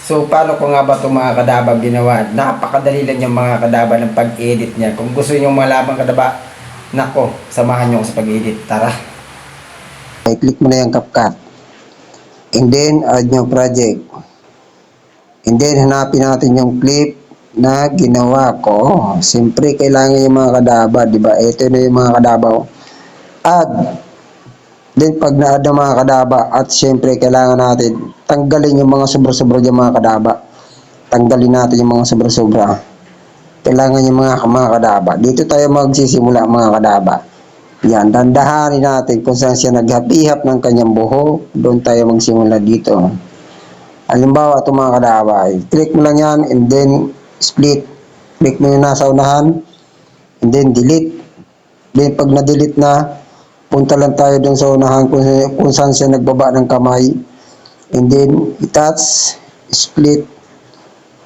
So, paano ko nga ba itong mga kadaba ginawa? Napakadali lang yung mga kadaba ng pag-edit niya. Kung gusto nyo malaman kadaba, nako, samahan nyo ako sa pag-edit. Tara! I-click mo na yung CapCut. And then, add new project. And then, hanapin natin yung clip na ginawa ko. Siyempre, kailangan yung mga kadaba, di ba? Ito na yung mga kadaba. Add. Then, pag na-add ng mga kadaba, at siyempre, kailangan natin tanggalin yung mga sobra-sobra yung mga kadaba. Tanggalin natin yung mga sobra-sobra. Kailangan yung mga kadaba. Dito tayo magsisimula mga kadaba. Yan, dandahanin natin kung saan siya naghapihap ng kanyang buhok. Doon tayo magsimula dito. Halimbawa, itong mga kadaba. Click mo lang yan and then split. Click mo yung nasa unahan and then delete. Then pag na-delete na, punta lang tayo doon sa unahan kung saan siya nagbaba ng kamay. And then, i-touch, split.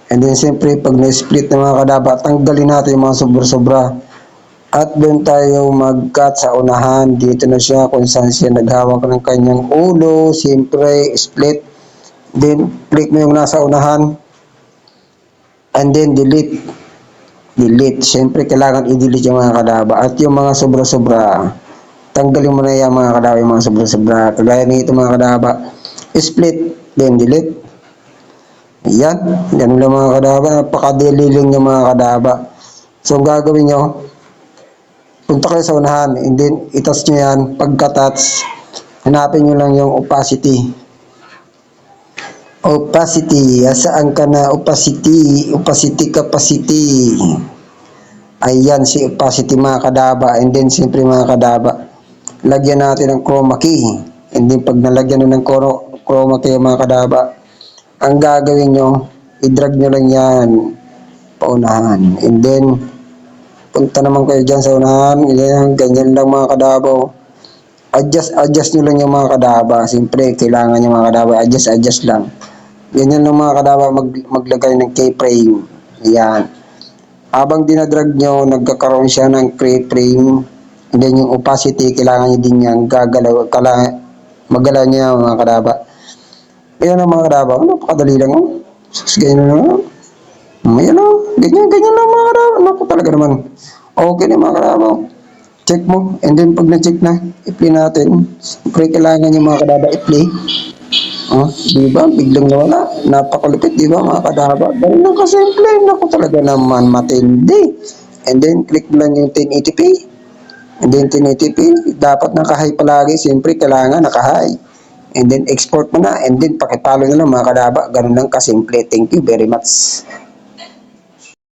And then, siyempre, pag na-split ng mga kadaba, tanggalin natin yung mga sobra-sobra. At doon tayo mag-cut sa unahan. Dito na siya kung saan siya naghawak ng kanyang ulo. Siyempre, split. Then, click mo yung nasa unahan. And then, delete. Delete. Siyempre, kailangan i-delete yung mga kadaba. At yung mga sobra-sobra, tanggalin mo na yung mga kadaba, yung mga sobra-sobra. Kagaya nito mga kadaba. Split. Then, delete. Yan. Ganun lang mga kadaba. Napakadali lang yung mga kadaba. So, ang gagawin nyo, punta kayo sa unahan, and then itas nyo yan. Pagka-touch, hanapin nyo lang yung opacity. Opacity. Saan ka na? Opacity. Opacity, capacity. Ayan si opacity mga kadaba. And then, siyempre mga kadaba, lagyan natin ng chroma key. And then, pag nalagyan nyo ng chroma key mga kadaba, ang gagawin nyo, i-drag nyo lang yan paunahan. And then, punta naman kayo dyan sa unahan. Ganyan lang mga kadaba. Adjust nyo lang yung mga kadaba. Siyempre, kailangan yung mga kadaba. Adjust lang. Ganyan lang mga kadaba maglagay ng keyframe. Ayan. Habang dinadrag nyo, nagkakaroon siya ng keyframe. And then yung opacity, kailangan nyo din yan gagalaw. Magalaw niya mga kadaba. Ayan ang mga kadaba. Napakadali lang. Ganyan lang. Ayan o. Ganyan lang mga kadaba. Naku talaga naman. Okay na mga kadaba. Check mo. And then pag na-check na, i-play natin. Siyempre kailangan yung mga kadaba i-play. Diba? Biglang nawala. Napakalupit, diba mga kadaba? Dahil lang kasimple. Naku talaga naman matindi. And then click mo lang yung 1080p. And then 1080p. Dapat naka-high palagi. Siyempre kailangan naka-high. And then export mo na. And then pakipalo na lang mga kadaba. Ganun lang kasimple. Thank you very much.